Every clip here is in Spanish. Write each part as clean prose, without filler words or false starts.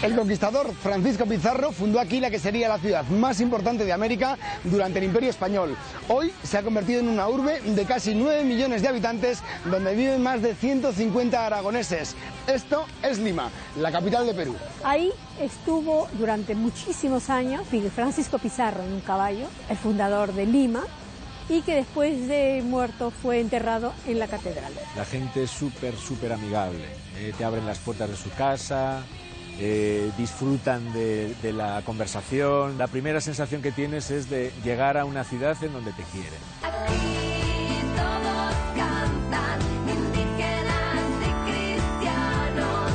El conquistador Francisco Pizarro fundó aquí la que sería la ciudad más importante de América durante el Imperio Español. Hoy se ha convertido en una urbe de casi 9 millones de habitantes, donde viven más de 150 aragoneses. Esto es Lima, la capital de Perú. Ahí estuvo durante muchísimos años Francisco Pizarro en un caballo, el fundador de Lima, y que después de muerto fue enterrado en la catedral. La gente es súper amigable, te abren las puertas de su casa, disfrutan de la conversación. La primera sensación que tienes es de llegar a una ciudad en donde te quieren. Aquí todos cantan, indígenas y cristianos.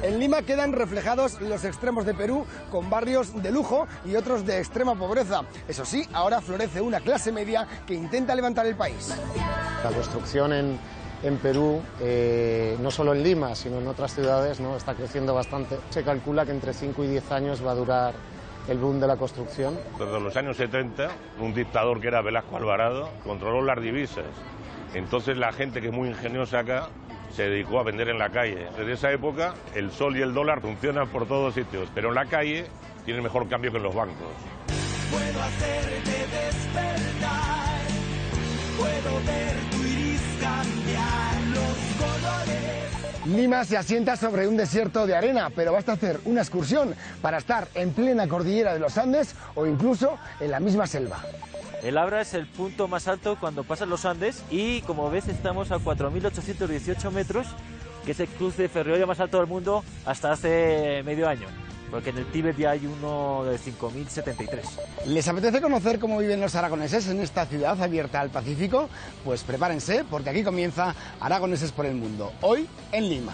En Lima quedan reflejados los extremos de Perú, con barrios de lujo y otros de extrema pobreza. Eso sí, ahora florece una clase media que intenta levantar el país. La construcción en Perú, no solo en Lima, sino en otras ciudades, ¿no?, está creciendo bastante. Se calcula que entre 5 y 10 años va a durar el boom de la construcción. Desde los años 70, un dictador que era Velasco Alvarado controló las divisas. Entonces la gente que es muy ingeniosa acá se dedicó a vender en la calle. Desde esa época el sol y el dólar funcionan por todos sitios, pero en la calle tienen mejor cambio que en los bancos. Puedo hacerte despertar, puedo ver tu iris cambiar los colores. Lima se asienta sobre un desierto de arena, pero basta hacer una excursión para estar en plena cordillera de los Andes o incluso en la misma selva. El Abra es el punto más alto cuando pasan los Andes y, como ves, estamos a 4.818 metros, que es el cruce ferroviario más alto del mundo hasta hace medio año, porque en el Tíbet ya hay uno de 5.073. ¿Les apetece conocer cómo viven los aragoneses en esta ciudad abierta al Pacífico? Pues prepárense, porque aquí comienza Aragoneses por el Mundo, hoy en Lima.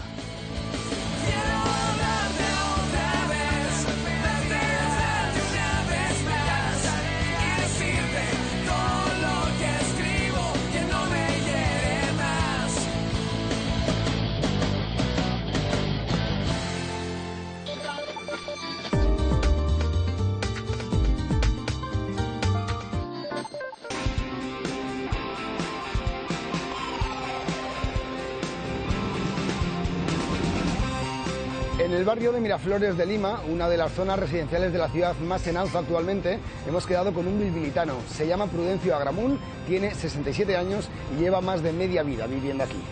En el barrio de Miraflores de Lima, una de las zonas residenciales de la ciudad más en alza actualmente, hemos quedado con un bilbilitano. Se llama Prudencio Agramunt, tiene 67 años y lleva más de media vida viviendo aquí.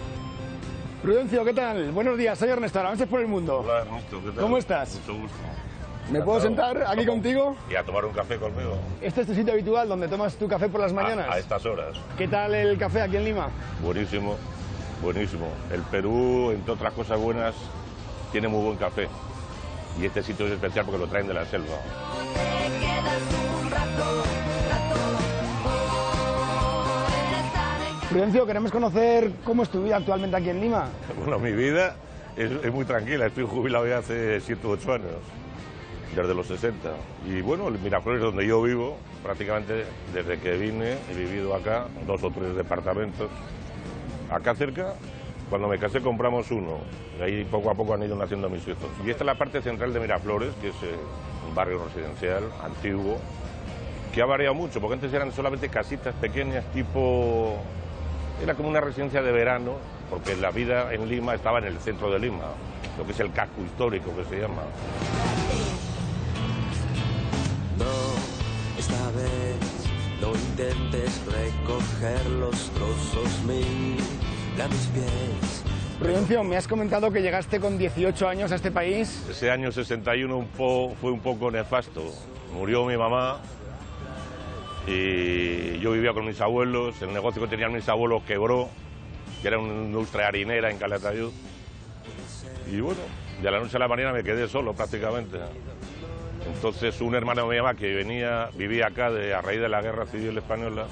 Prudencio, ¿qué tal? Buenos días, soy Ernesto, Aragoneses por el Mundo. Hola Ernesto, ¿qué tal? ¿Cómo estás? Mucho gusto. ¿Me puedo sentar aquí contigo? Y a tomar un café conmigo. ¿Este es tu sitio habitual donde tomas tu café por las mañanas? A estas horas. ¿Qué tal el café aquí en Lima? Buenísimo, buenísimo. El Perú, entre otras cosas buenas, tiene muy buen café. Y este sitio es especial porque lo traen de la selva. Prudencio, queremos conocer cómo es tu vida actualmente aquí en Lima. Bueno, mi vida es muy tranquila. Estoy jubilado ya hace 7 u 8 años, desde los 60. Y bueno, el Miraflores, donde yo vivo, prácticamente desde que vine, he vivido acá, 2 o 3 departamentos. Acá cerca, cuando me casé compramos uno, y ahí poco a poco han ido naciendo mis hijos. Y esta es la parte central de Miraflores, que es un barrio residencial antiguo, que ha variado mucho, porque antes eran solamente casitas pequeñas, tipo... Era como una residencia de verano, porque la vida en Lima estaba en el centro de Lima, lo que es el casco histórico que se llama. No, esta vez no intentes recoger los trozos a mis pies. Prudencio, me has comentado que llegaste con 18 años a este país. Ese año 61 fue un poco nefasto. Murió mi mamá y yo vivía con mis abuelos. El negocio que tenían mis abuelos quebró, que era una industria harinera en Calatayud. Y bueno, de la noche a la mañana me quedé solo prácticamente. Entonces un hermano mío que vivía acá a raíz de la Guerra Civil Española,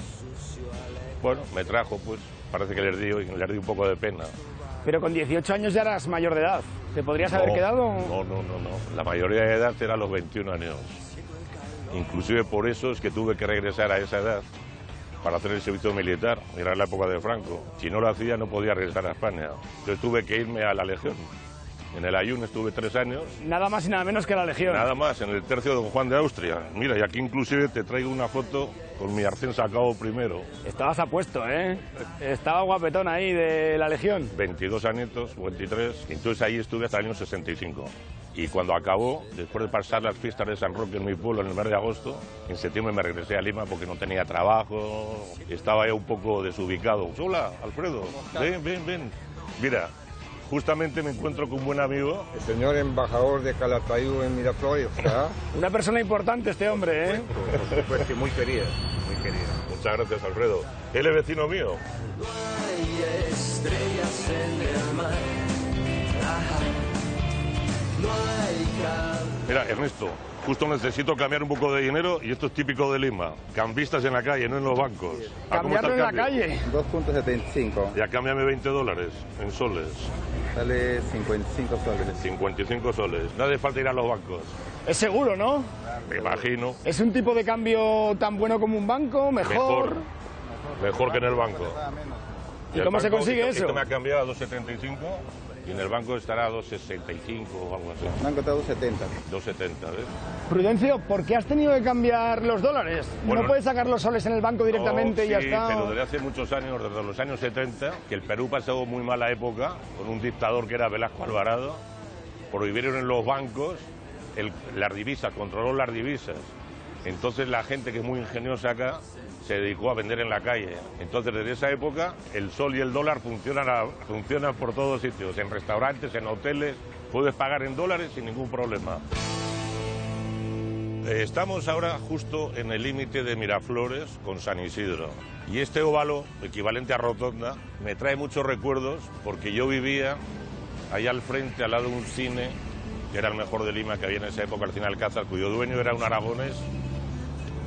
bueno, me trajo, pues parece que les di un poco de pena. Pero con 18 años ya eras mayor de edad. ¿Te podrías haber quedado? No. La mayoría de edad era a los 21 años. Inclusive por eso es que tuve que regresar a esa edad para hacer el servicio militar. Era la época de Franco. Si no lo hacía no podía regresar a España. Entonces tuve que irme a la Legión. En el Ayun estuve 3 años. Nada más y nada menos que la Legión. Nada más, en el tercio de Don Juan de Austria. Mira, y aquí inclusive te traigo una foto con mi arcén sacado primero. Estabas apuesto, ¿eh? Estaba guapetón ahí de la Legión. 22 añitos, 23. Entonces ahí estuve hasta el año 65. Y cuando acabó, después de pasar las fiestas de San Roque en mi pueblo en el mes de agosto, en septiembre me regresé a Lima porque no tenía trabajo, estaba ya un poco desubicado. Hola, Alfredo, ven. Mira, justamente me encuentro con un buen amigo. El señor embajador de Calatayud en Miraflores, ¿verdad? Una persona importante este hombre, ¿eh? Por supuesto, muy querida, muy querida. Muchas gracias, Alfredo. Él es vecino mío. No hay estrellas en el mar. No hay Mira, Ernesto, justo necesito cambiar un poco de dinero y esto es típico de Lima. Cambistas en la calle, no en los bancos. ¿Cambiarlo en la calle? 2.75. Ya cámbiame $20 en soles. Sale 55 soles. 55 soles. No hace falta ir a los bancos. Es seguro, ¿no? Me imagino. ¿Es un tipo de cambio tan bueno como un banco? ¿Mejor? Mejor que en el banco. ¿Y cómo se consigue eso? Esto me ha cambiado a 2.75 y en el banco estará a 2.65 o algo así. Me han costado 2.70. 2.70, ¿ves? Prudencio, ¿por qué has tenido que cambiar los dólares? Bueno, ¿No puedes sacar los soles en el banco directamente no, y ya sí, está? pero desde hace muchos años, desde los años 70, que el Perú pasó muy mala época con un dictador que era Velasco Alvarado, prohibieron en los bancos las divisas, controló las divisas. Entonces la gente que es muy ingeniosa acá se dedicó a vender en la calle. Entonces desde esa época el sol y el dólar funcionan por todos sitios, en restaurantes, en hoteles, puedes pagar en dólares sin ningún problema. Estamos ahora justo en el límite de Miraflores con San Isidro. Y este óvalo, equivalente a rotonda, me trae muchos recuerdos porque yo vivía allá al frente, al lado de un cine, que era el mejor de Lima que había en esa época, el Cine Alcázar, cuyo dueño era un aragonés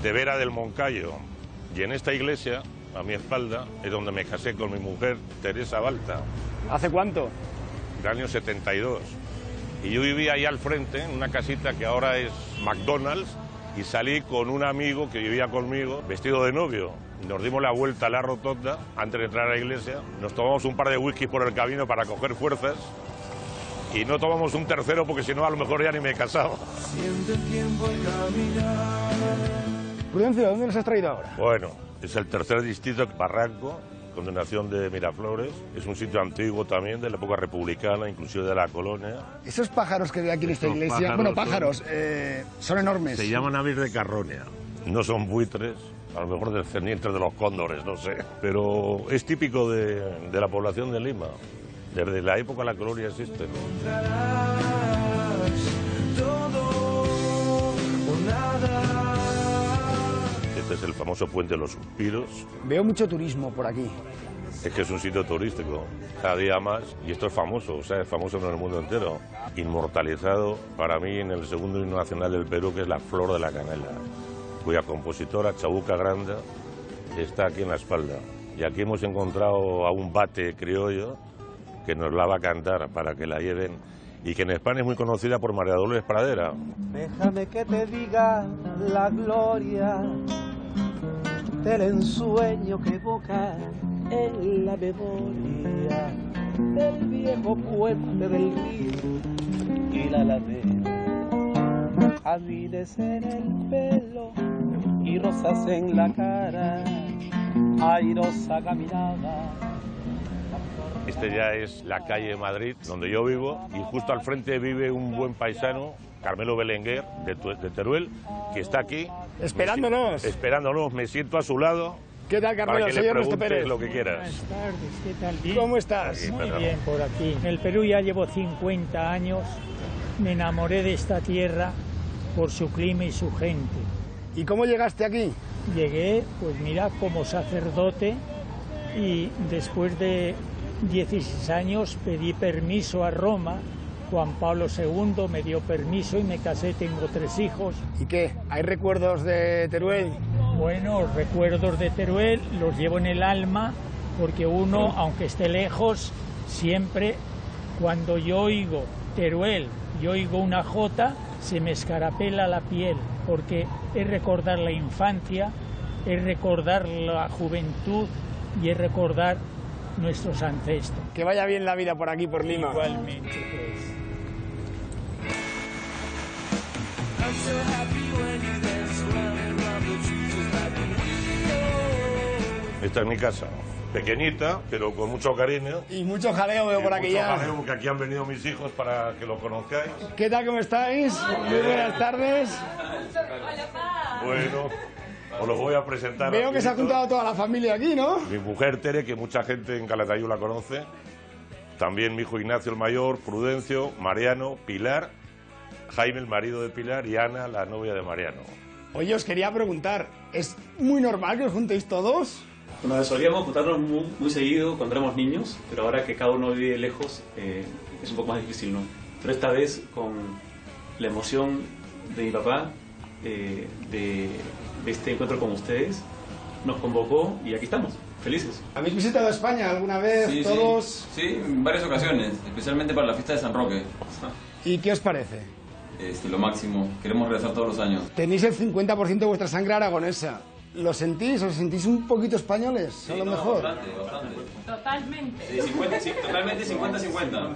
de Vera del Moncayo. Y en esta iglesia, a mi espalda, es donde me casé con mi mujer, Teresa Balta. ¿Hace cuánto? El año 72. Y yo vivía ahí al frente, en una casita que ahora es McDonald's, y salí con un amigo que vivía conmigo, vestido de novio. Nos dimos la vuelta a la rotonda antes de entrar a la iglesia, nos tomamos un par de whisky por el camino para coger fuerzas, y no tomamos un tercero porque si no a lo mejor ya ni me casaba. Siente el tiempo al caminar. Prudencio, ¿dónde nos has traído ahora? Bueno, es el tercer distrito, Barranco, continuación de Miraflores. Es un sitio antiguo también, de la época republicana, inclusive de la colonia. Esos pájaros que veo aquí en esta Estos iglesia, pájaros bueno, pájaros, son enormes. Se llaman aves de carroña. No son buitres, a lo mejor descendientes de los cóndores, no sé. Pero es típico de la población de Lima. Desde la época de la colonia existen. Todo o nada. Este es el famoso Puente de los Suspiros. Veo mucho turismo por aquí. Es que es un sitio turístico, cada día más, y esto es famoso, o sea, es famoso en el mundo entero. Inmortalizado para mí en el segundo himno nacional del Perú, que es la Flor de la Canela, cuya compositora, Chabuca Granda, está aquí en la espalda. Y aquí hemos encontrado a un bate criollo que nos la va a cantar para que la lleven, y que en España es muy conocida por María Dolores Pradera. Déjame que te diga la gloria del ensueño que evoca en la memoria del viejo puente del río y la alameda. Jazmines en el pelo y rosas en la cara, airosa caminada. Este ya es la calle Madrid, donde yo vivo, y justo al frente vive un buen paisano, Carmelo Belenguer, de Teruel, que está aquí. Esperándonos. Esperándonos, me siento a su lado. ¿Qué tal, Carmelo? Para que Soy le Ernesto preguntes Pérez. lo que quieras. Buenas tardes, ¿qué tal? ¿Bien? ¿Cómo estás? Aquí, Muy perdón. bien por aquí. En el Perú ya llevo 50 años. Me enamoré de esta tierra por su clima y su gente. ¿Y cómo llegaste aquí? Llegué, pues mira, como sacerdote y después de 16 años pedí permiso a Roma Juan Pablo II me dio permiso y me casé, tengo 3 hijos. ¿Y qué? ¿Hay recuerdos de Teruel? Bueno, recuerdos de Teruel los llevo en el alma, porque uno, aunque esté lejos, siempre cuando yo oigo Teruel y oigo una jota, se me escarapela la piel, porque es recordar la infancia, es recordar la juventud y es recordar nuestros ancestros. Que vaya bien la vida por aquí, por Lima. Igualmente, pues. Esta es mi casa, pequeñita, pero con mucho cariño. Y mucho jaleo veo por aquí ya. Mucho jaleo, porque aquí han venido mis hijos para que lo conozcáis. ¿Qué tal, cómo estáis? Muy buenas tardes. Bueno, os los voy a presentar. Veo que se ha juntado toda la familia aquí, ¿no? Mi mujer Tere, que mucha gente en Calatayud la conoce. También mi hijo Ignacio el mayor, Prudencio, Mariano, Pilar, Jaime el marido de Pilar y Ana la novia de Mariano. Oye, os quería preguntar, ¿es muy normal que os juntéis todos? Bueno, solíamos juntarnos muy seguido cuando éramos niños, pero ahora que cada uno vive lejos es un poco más difícil, ¿no? Pero esta vez con la emoción de mi papá, de este encuentro con ustedes, nos convocó y aquí estamos, felices. ¿Habéis visitado España alguna vez, Sí, todos? Sí, en varias ocasiones, especialmente para la fiesta de San Roque. ¿Y qué os parece? Lo máximo, queremos regresar todos los años. Tenéis el 50% de vuestra sangre aragonesa. ¿Lo sentís? ¿Os sentís un poquito españoles? A lo mejor. Bastante. Totalmente. Sí, totalmente 50-50.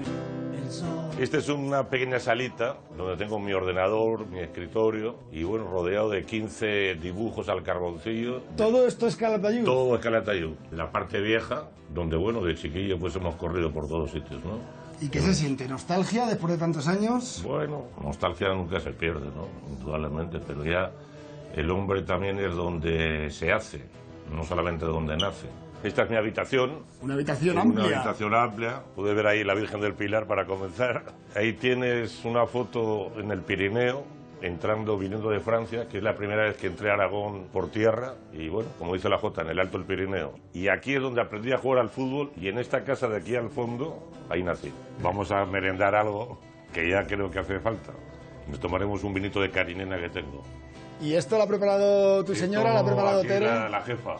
Esta es una pequeña salita donde tengo mi ordenador, mi escritorio y bueno, rodeado de 15 dibujos al carboncillo. ¿Todo esto es Calatayud? Todo es Calatayud. La parte vieja, donde bueno, de chiquillo pues hemos corrido por todos sitios, ¿no? ¿Y qué se siente? ¿Nostalgia después de tantos años? Bueno, nostalgia nunca se pierde, ¿no? Indudablemente, pero ya el hombre también es donde se hace, no solamente donde nace. Esta es mi habitación. Una habitación amplia. Una habitación amplia. Puedes ver ahí la Virgen del Pilar para comenzar. Ahí tienes una foto en el Pirineo, viniendo de Francia, que es la primera vez que entré a Aragón por tierra. Y bueno, como dice la Jota, en el Alto del Pirineo. Y aquí es donde aprendí a jugar al fútbol y en esta casa de aquí al fondo, ahí nací. Vamos a merendar algo que ya creo que hace falta. Nos tomaremos un vinito de carinena que tengo. ¿Y esto lo ha preparado tu señora? ¿Lo ha preparado Tere? La jefa.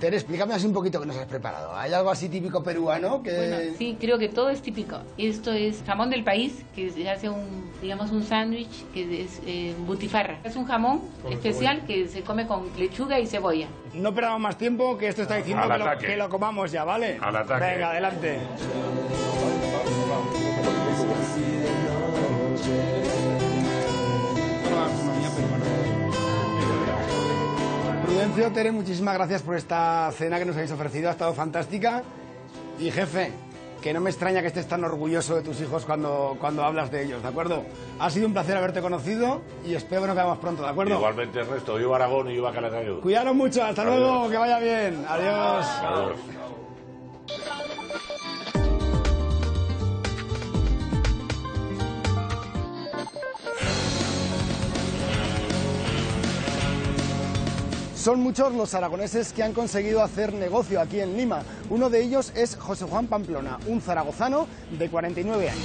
Tere, explícame así un poquito qué nos has preparado. ¿Hay algo así típico peruano que...? Bueno, sí, creo que todo es típico. Esto es jamón del país, que se hace un sándwich que es butifarra. Es un jamón especial que se come con lechuga y cebolla. No perdamos más tiempo, que esto está diciendo que lo comamos ya, ¿vale? Al ataque. Venga, adelante. Prudencio, Tere, muchísimas gracias por esta cena que nos habéis ofrecido, ha estado fantástica. Y jefe, que no me extraña que estés tan orgulloso de tus hijos cuando hablas de ellos, ¿de acuerdo? Ha sido un placer haberte conocido y espero que nos veamos pronto, ¿de acuerdo? Igualmente, Ernesto, viva Aragón y viva Calatayud. Cuidaros mucho, hasta luego, que vaya bien. Adiós. Adiós. Son muchos los aragoneses que han conseguido hacer negocio aquí en Lima. Uno de ellos es José Juan Pamplona, un zaragozano de 49 años.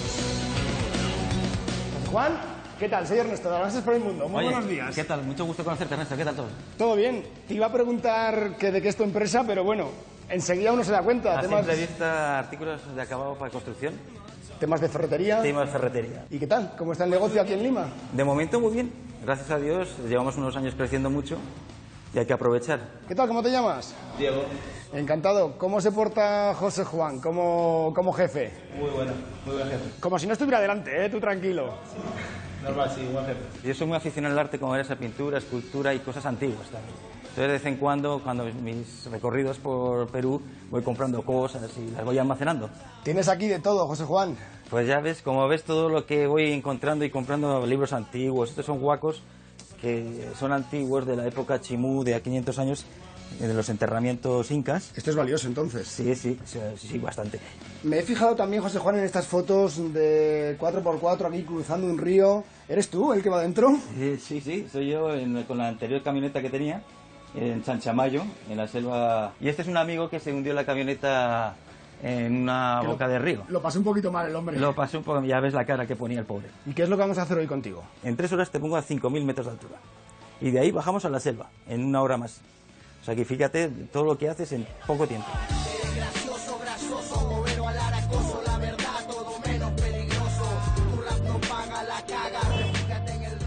José Juan, ¿qué tal? Soy Ernesto, de Avances por el Mundo. Muy buenos días. ¿Qué tal? Mucho gusto conocerte, Ernesto. ¿Qué tal todo? Todo bien. Te iba a preguntar que de qué es tu empresa, pero bueno, enseguida uno se da cuenta. A simple vista, artículos de acabado para construcción. Temas de ferretería. Temas de ferretería. ¿Y qué tal? ¿Cómo está el negocio aquí en Lima? De momento muy bien. Gracias a Dios, llevamos unos años creciendo mucho. Y hay que aprovechar. ¿Qué tal? ¿Cómo te llamas? Diego. Encantado. ¿Cómo se porta José Juan como jefe? Muy buen jefe. Como si no estuviera delante, tú tranquilo. Normal, sí, buen jefe. Yo soy muy aficionado al arte, como eres a pintura, escultura y cosas antiguas también. Entonces, de vez en cuando mis recorridos por Perú, voy comprando cosas y las voy almacenando. ¿Tienes aquí de todo, José Juan? Pues ya ves, como ves todo lo que voy encontrando y comprando libros antiguos. Estos son huacos que son antiguos de la época Chimú, de a 500 años, de los enterramientos incas. Esto es valioso, entonces. Sí, bastante. Me he fijado también, José Juan, en estas fotos de 4x4 aquí cruzando un río. ¿Eres tú el que va dentro? Sí, soy yo con la anterior camioneta que tenía, en Chanchamayo, en la selva. Y este es un amigo que se hundió la camioneta en una boca de río. Lo pasé un poquito mal el hombre. Lo pasé un poco, ya ves la cara que ponía el pobre. ¿Y qué es lo que vamos a hacer hoy contigo? En 3 horas te pongo a 5.000 metros de altura. Y de ahí bajamos a la selva, en 1 hora más. O sea que fíjate todo lo que haces en poco tiempo.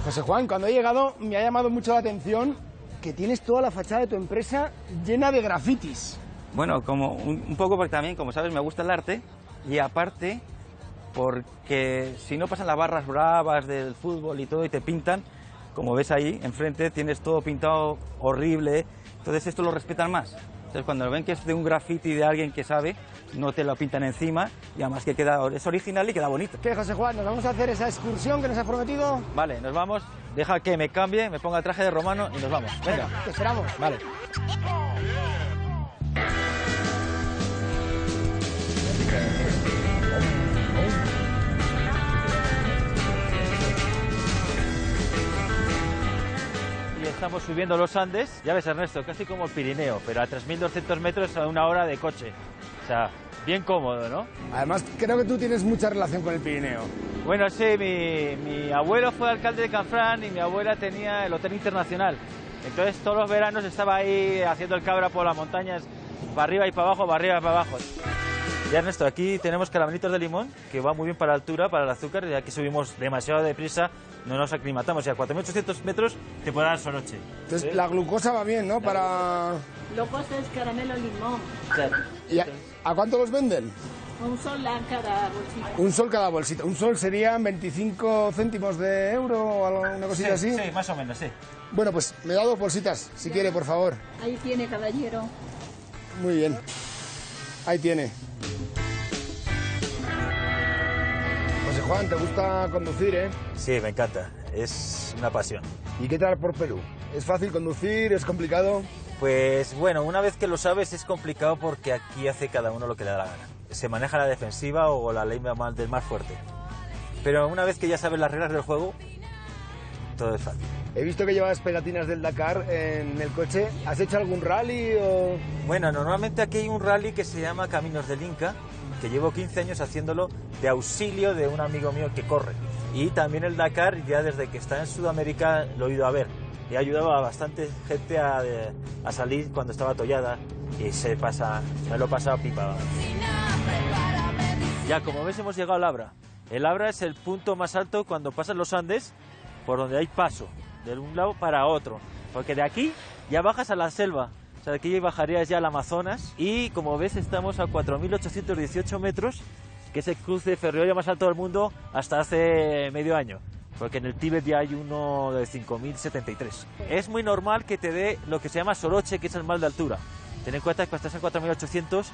José Juan, cuando he llegado me ha llamado mucho la atención que tienes toda la fachada de tu empresa llena de grafitis. Bueno, como un poco porque también, como sabes, me gusta el arte y aparte porque si no pasan las barras bravas del fútbol y todo y te pintan, como ves ahí enfrente tienes todo pintado horrible, entonces esto lo respetan más. Entonces cuando ven que es de un graffiti de alguien que sabe, no te lo pintan encima y además que es original y queda bonito. ¿Qué, José Juan? ¿Nos vamos a hacer esa excursión que nos has prometido? Vale, nos vamos. Deja que me cambie, me ponga el traje de romano y nos vamos. Venga, te esperamos. Vale. Y estamos subiendo los Andes, ya ves Ernesto, casi como el Pirineo, pero a 3.200 metros a 1 hora de coche. O sea, bien cómodo, ¿no? Además, creo que tú tienes mucha relación con el Pirineo. Bueno, sí, mi abuelo fue alcalde de Canfrán y mi abuela tenía el Hotel Internacional. Entonces todos los veranos estaba ahí haciendo el cabra por las montañas, para arriba y para abajo, para arriba y para abajo. Ya Ernesto, aquí tenemos caramelitos de limón, que va muy bien para la altura, para el azúcar, ya que subimos demasiado deprisa, no nos aclimatamos. Y a 4.800 metros te puede dar soroche. Entonces la glucosa va bien, ¿no? Para... Glucosa es caramelo limón. Claro. ¿Y a cuánto los venden? Un sol cada bolsita. Un sol cada bolsita. Un sol serían 25 céntimos de euro o alguna cosilla así. Sí, más o menos, sí. Bueno, pues me da 2 bolsitas, si quiere, por favor. Ahí tiene, caballero. Muy bien. Ahí tiene. José Juan, ¿te gusta conducir, eh? Sí, me encanta. Es una pasión. ¿Y qué tal por Perú? ¿Es fácil conducir? ¿Es complicado? Pues bueno, una vez que lo sabes es complicado porque aquí hace cada uno lo que le da la gana. Se maneja la defensiva o la ley del más fuerte. Pero una vez que ya sabes las reglas del juego, todo es fácil. He visto que llevas pegatinas del Dakar en el coche. ¿Has hecho algún rally o...? Bueno, normalmente aquí hay un rally que se llama Caminos del Inca, que llevo 15 años haciéndolo de auxilio de un amigo mío que corre. Y también el Dakar, ya desde que está en Sudamérica, lo he ido a ver. He ayudado a bastante gente a salir cuando estaba atollada y me lo he pasado pipa. Ya, como ves, hemos llegado al Abra. El Abra es el punto más alto cuando pasan los Andes, por donde hay paso, de un lado para otro. Porque de aquí ya bajas a la selva. O sea, de aquí bajarías ya al Amazonas. Y como ves, estamos a 4.818 metros, que es el cruce ferroviario más alto del mundo hasta hace medio año. Porque en el Tíbet ya hay uno de 5.073. Es muy normal que te dé lo que se llama soroche, que es el mal de altura. Ten en cuenta que cuando estás en 4.800,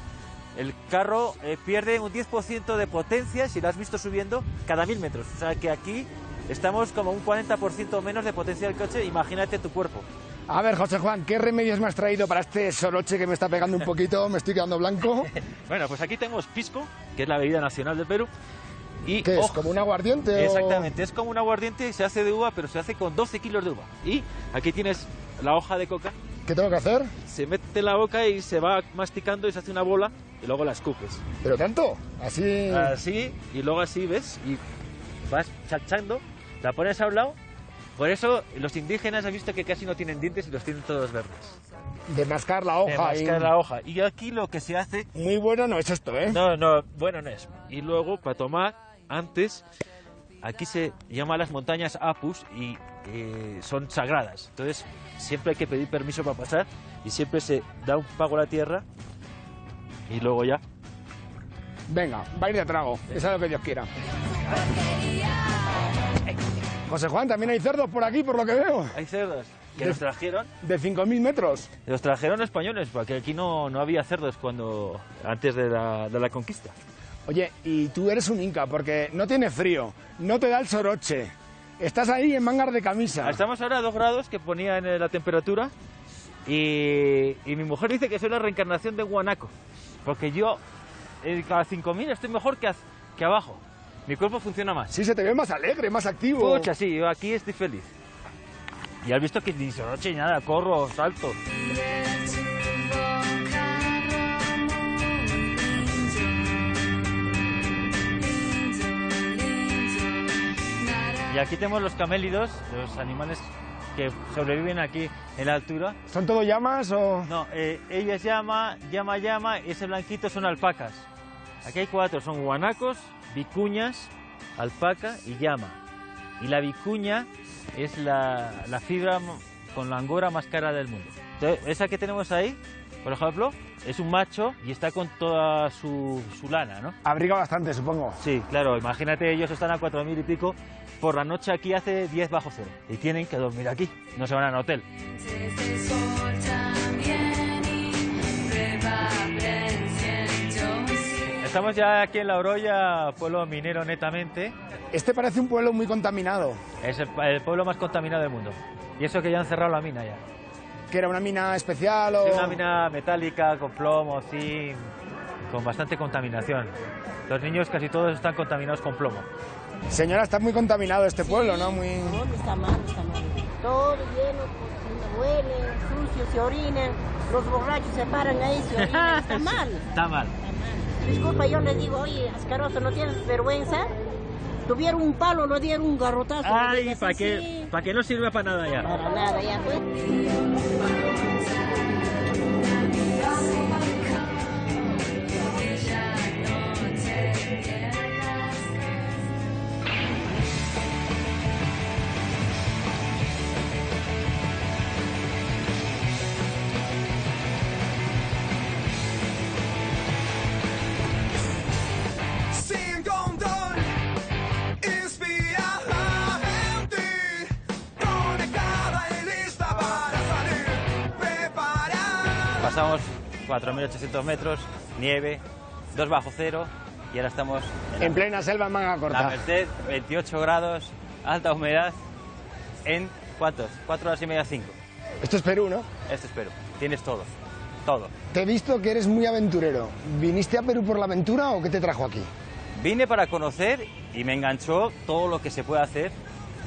el carro pierde un 10% de potencia, si lo has visto subiendo, cada 1.000 metros. O sea que aquí estamos como un 40% menos de potencia del coche, imagínate tu cuerpo. A ver, José Juan, ¿qué remedios me has traído para este soroche que me está pegando un poquito? Me estoy quedando blanco. Bueno, pues aquí tenemos pisco, que es la bebida nacional del Perú. Y, ¿qué es? ¿Como un aguardiente? Exactamente, es como un aguardiente, se hace de uva, pero se hace con 12 kilos de uva. Y aquí tienes la hoja de coca. ¿Qué tengo que hacer? Se mete en la boca y se va masticando y se hace una bola y luego la escupes. ¿Pero tanto? Así... Así, y luego así, ¿ves? Y vas chachando, la pones a un lado. Por eso los indígenas han visto que casi no tienen dientes y los tienen todos verdes. De mascar la hoja. De mascar la hoja. Y aquí lo que se hace... Muy bueno no es esto, ¿eh? No, bueno no es. Y luego, para tomar, antes, aquí se llama las montañas Apus y son sagradas. Entonces, siempre hay que pedir permiso para pasar y siempre se da un pago a la tierra y luego ya. Venga, va a ir de trago. Eso es lo que Dios quiera. José Juan, también hay cerdos por aquí, por lo que veo. Hay cerdos. ¿Que los trajeron? De 5.000 metros. Los trajeron españoles, porque aquí no había cerdos antes de la conquista. Oye, y tú eres un inca, porque no tiene frío, no te da el soroche. Estás ahí en mangas de camisa. Estamos ahora a 2 grados, que ponía en la temperatura, y mi mujer dice que soy la reencarnación de guanaco, porque yo a 5.000 estoy mejor que abajo. Mi cuerpo funciona más. Sí, se te ve más alegre, más activo. Pucha, sí, yo aquí estoy feliz. Y has visto que ni soroche ni nada, corro, salto. Y aquí tenemos los camélidos, los animales que sobreviven aquí en la altura. ¿Son todo llamas o...? No, ellas llama, y ese blanquito son alpacas. Aquí hay 4, son guanacos, vicuñas, alpaca y llama. Y la vicuña es la fibra con la angora más cara del mundo. Entonces, esa que tenemos ahí, por ejemplo, es un macho y está con toda su lana, ¿no? Abriga bastante, supongo. Sí, claro, imagínate, ellos están a 4.000 y pico. Por la noche aquí hace 10 bajo cero y tienen que dormir aquí, no se van al hotel. Estamos ya aquí en La Oroya, pueblo minero netamente. Este parece un pueblo muy contaminado. Es el pueblo más contaminado del mundo. Y eso que ya han cerrado la mina ya. ¿Que era una mina especial o...? Sí, una mina metálica, con plomo, zinc, con bastante contaminación. Los niños casi todos están contaminados con plomo. Señora, está muy contaminado este pueblo, ¿no? Muy... No, está mal, está mal. Todo lleno, huele, sucio, se orinan, los borrachos se paran ahí, se orinan, está mal. Está mal. Disculpa, yo le digo, oye, asqueroso, ¿no tienes vergüenza? Tuvieron un palo, no dieron un garrotazo. Ay, ¿para qué? ¿Para qué no sirve para nada ya? Para nada, ya fue. Sin control, inspira la gente, conectada y lista para salir, preparada. Pasamos 4.800 metros, nieve, 2 bajo cero y ahora estamos en plena selva en manga corta. La Merced, 28 grados, alta humedad, en ¿cuántos? 4 horas y media, 5. Esto es Perú, ¿no? Esto es Perú, tienes todo, todo. Te he visto que eres muy aventurero. ¿Viniste a Perú por la aventura o qué te trajo aquí? Vine para conocer y me enganchó todo lo que se puede hacer,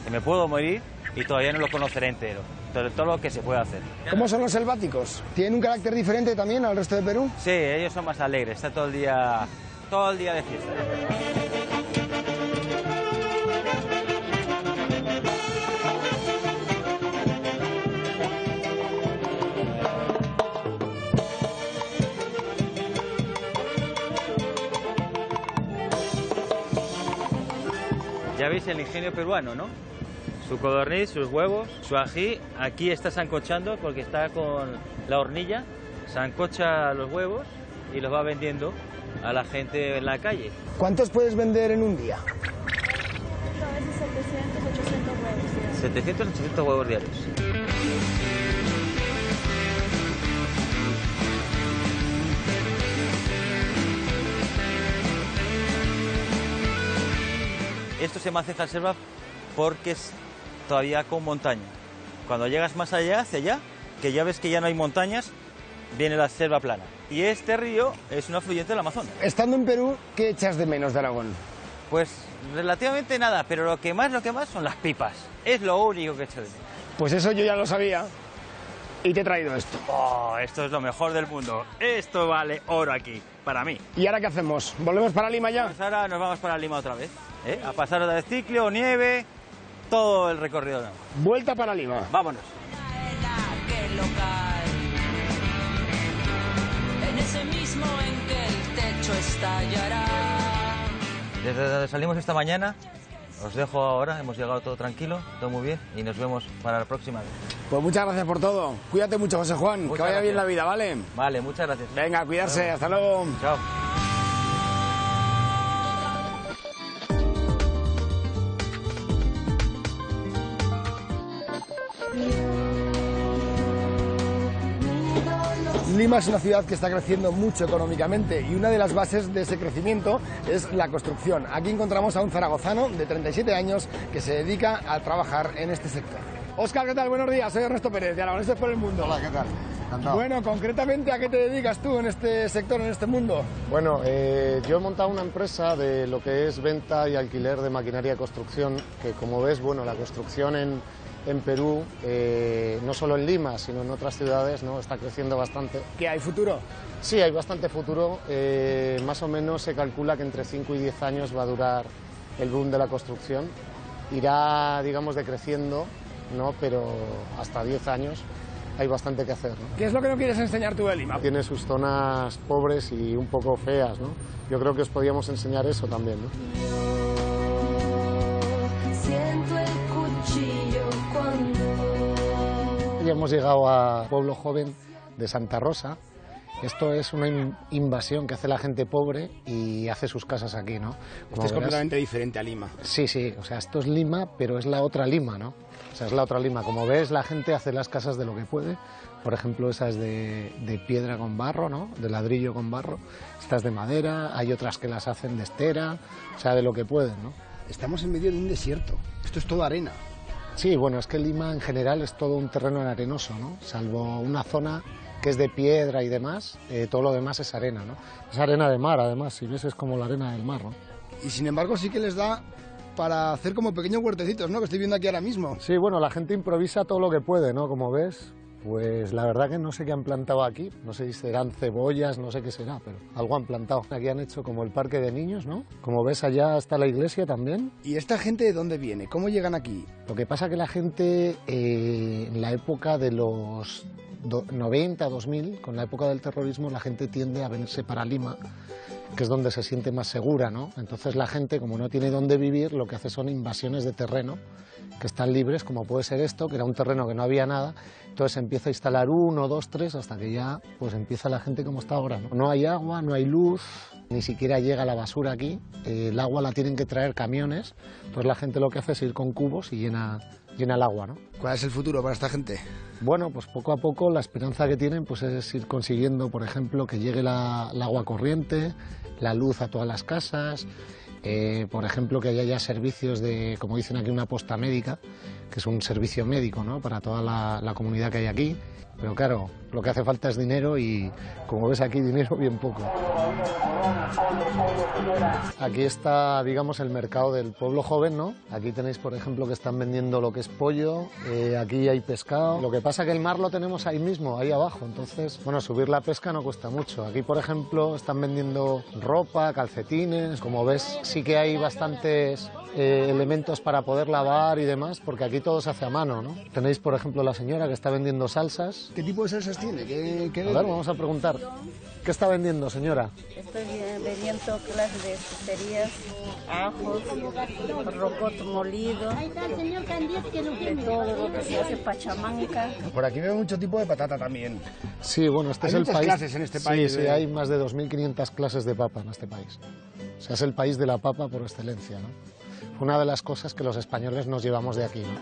que me puedo morir y todavía no lo conoceré entero, pero todo lo que se puede hacer. ¿Cómo son los selváticos? ¿Tienen un carácter diferente también al resto de Perú? Sí, ellos son más alegres, está todo el día de fiesta. Ya veis el ingenio peruano, ¿no? Su codorniz, sus huevos, su ají. Aquí está sancochando porque está con la hornilla. Sancocha los huevos y los va vendiendo a la gente en la calle. ¿Cuántos puedes vender en un día? A veces 700, 800 huevos. 700, 800 huevos diarios. Esto se llama Ceja Selva porque es todavía con montaña. Cuando llegas más allá, hacia allá, que ya ves que ya no hay montañas, viene la selva plana. Y este río es un afluente del Amazonas. Estando en Perú, ¿qué echas de menos de Aragón? Pues relativamente nada, pero lo que más son las pipas. Es lo único que echo de menos. Pues eso yo ya lo sabía y te he traído esto. Oh, esto es lo mejor del mundo. Esto vale oro aquí, para mí. ¿Y ahora qué hacemos? ¿Volvemos para Lima ya? Pues ahora nos vamos para Lima otra vez, ¿eh? A pasar otra vez ciclo, nieve, todo el recorrido. Vuelta para Lima. Vámonos. En ese mismo en que el techo estallará. Desde donde salimos esta mañana, os dejo ahora, hemos llegado todo tranquilo, todo muy bien y nos vemos para la próxima vez. Pues muchas gracias por todo. Cuídate mucho, José Juan, que vaya bien la vida, ¿vale? Vale, muchas gracias. Venga, a cuidarse, hasta luego. Chao. Lima es una ciudad que está creciendo mucho económicamente y una de las bases de ese crecimiento es la construcción. Aquí encontramos a un zaragozano de 37 años que se dedica a trabajar en este sector. Óscar, ¿qué tal? Buenos días, soy Ernesto Pérez, de Aragoneses por el Mundo. Hola, ¿qué tal? Encantado. Bueno, concretamente, ¿a qué te dedicas tú en este sector, en este mundo? Bueno, yo he montado una empresa de lo que es venta y alquiler de maquinaria de construcción, que como ves, bueno, la construcción en Perú, no solo en Lima, sino en otras ciudades, ¿no? Está creciendo bastante. ¿Que hay futuro? Sí, hay bastante futuro. Más o menos se calcula que entre 5 y 10 años va a durar el boom de la construcción. irá, digamos, decreciendo, ¿no? Pero hasta 10 años hay bastante que hacer, ¿no? ¿Qué es lo que no quieres enseñar tú de Lima? Tiene sus zonas pobres y un poco feas, ¿no? Yo creo que os podíamos enseñar eso también, ¿no? Siento el cuchillo cuando... Ya hemos llegado a Pueblo Joven de Santa Rosa. Esto es una invasión que hace la gente pobre y hace sus casas aquí, ¿no? Esto es completamente diferente a Lima. Sí, sí, o sea, esto es Lima, pero es la otra Lima, ¿no? O sea, es la otra Lima. Como ves, la gente hace las casas de lo que puede. Por ejemplo, esa es de piedra con barro, ¿no? De ladrillo con barro. Esta es de madera, hay otras que las hacen de estera, o sea, de lo que pueden, ¿no? Estamos en medio de un desierto. Esto es toda arena. Sí, bueno, es que Lima en general es todo un terreno arenoso, ¿no? Salvo una zona que es de piedra y demás, todo lo demás es arena, ¿no? Es arena de mar, además, si ves es como la arena del mar, ¿no? Y sin embargo sí que les da para hacer como pequeños huertecitos, ¿no? Que estoy viendo aquí ahora mismo. Sí, bueno, la gente improvisa todo lo que puede, ¿no? Como ves, pues la verdad que no sé qué han plantado aquí, no sé si serán cebollas, no sé qué será, pero algo han plantado. Aquí han hecho como el parque de niños, ¿no? Como ves, allá está la iglesia también. ¿Y esta gente de dónde viene? ¿Cómo llegan aquí? Lo que pasa que la gente en la época de los 90, 2000, con la época del terrorismo, la gente tiende a venirse para Lima, que es donde se siente más segura, ¿no? Entonces la gente, como no tiene dónde vivir, lo que hace son invasiones de terreno que están libres, como puede ser esto, que era un terreno que no había nada. Entonces se empieza a instalar 1, 2, 3, hasta que ya pues empieza la gente como está ahora, ¿no? No hay agua, no hay luz, ni siquiera llega la basura aquí. El agua la tienen que traer camiones, entonces la gente lo que hace es ir con cubos y llena el agua, ¿no? ¿Cuál es el futuro para esta gente? Bueno, pues poco a poco la esperanza que tienen pues es ir consiguiendo, por ejemplo, que llegue el agua corriente, la luz a todas las casas, por ejemplo, que haya ya servicios de, como dicen aquí, una posta médica, que es un servicio médico, ¿no? Para toda la comunidad que hay aquí. Pero claro, lo que hace falta es dinero y, como ves aquí, dinero bien poco. Aquí está, digamos, el mercado del Pueblo Joven, ¿no? Aquí tenéis, por ejemplo, que están vendiendo lo que es pollo, aquí hay pescado. Lo que pasa que el mar lo tenemos ahí mismo, ahí abajo, entonces, bueno, subir la pesca no cuesta mucho. Aquí, por ejemplo, están vendiendo ropa, calcetines. Como ves, sí que hay bastantes elementos para poder lavar y demás, porque aquí todo se hace a mano, ¿no? Tenéis, por ejemplo, la señora que está vendiendo salsas. ¿Qué tipo de salsas tiene? A ver, vamos a preguntar. ¿Qué está vendiendo, señora? Estoy vendiendo clases de especias, ajos, rocoto molido, de todo lo que se hace pachamanca. Por aquí veo mucho tipo de patata también. Sí, bueno, este es el país. Hay muchas clases en este país. Sí, hay más de 2.500 clases de papa en este país. O sea, es el país de la papa por excelencia, ¿no? Fue una de las cosas que los españoles nos llevamos de aquí, ¿no?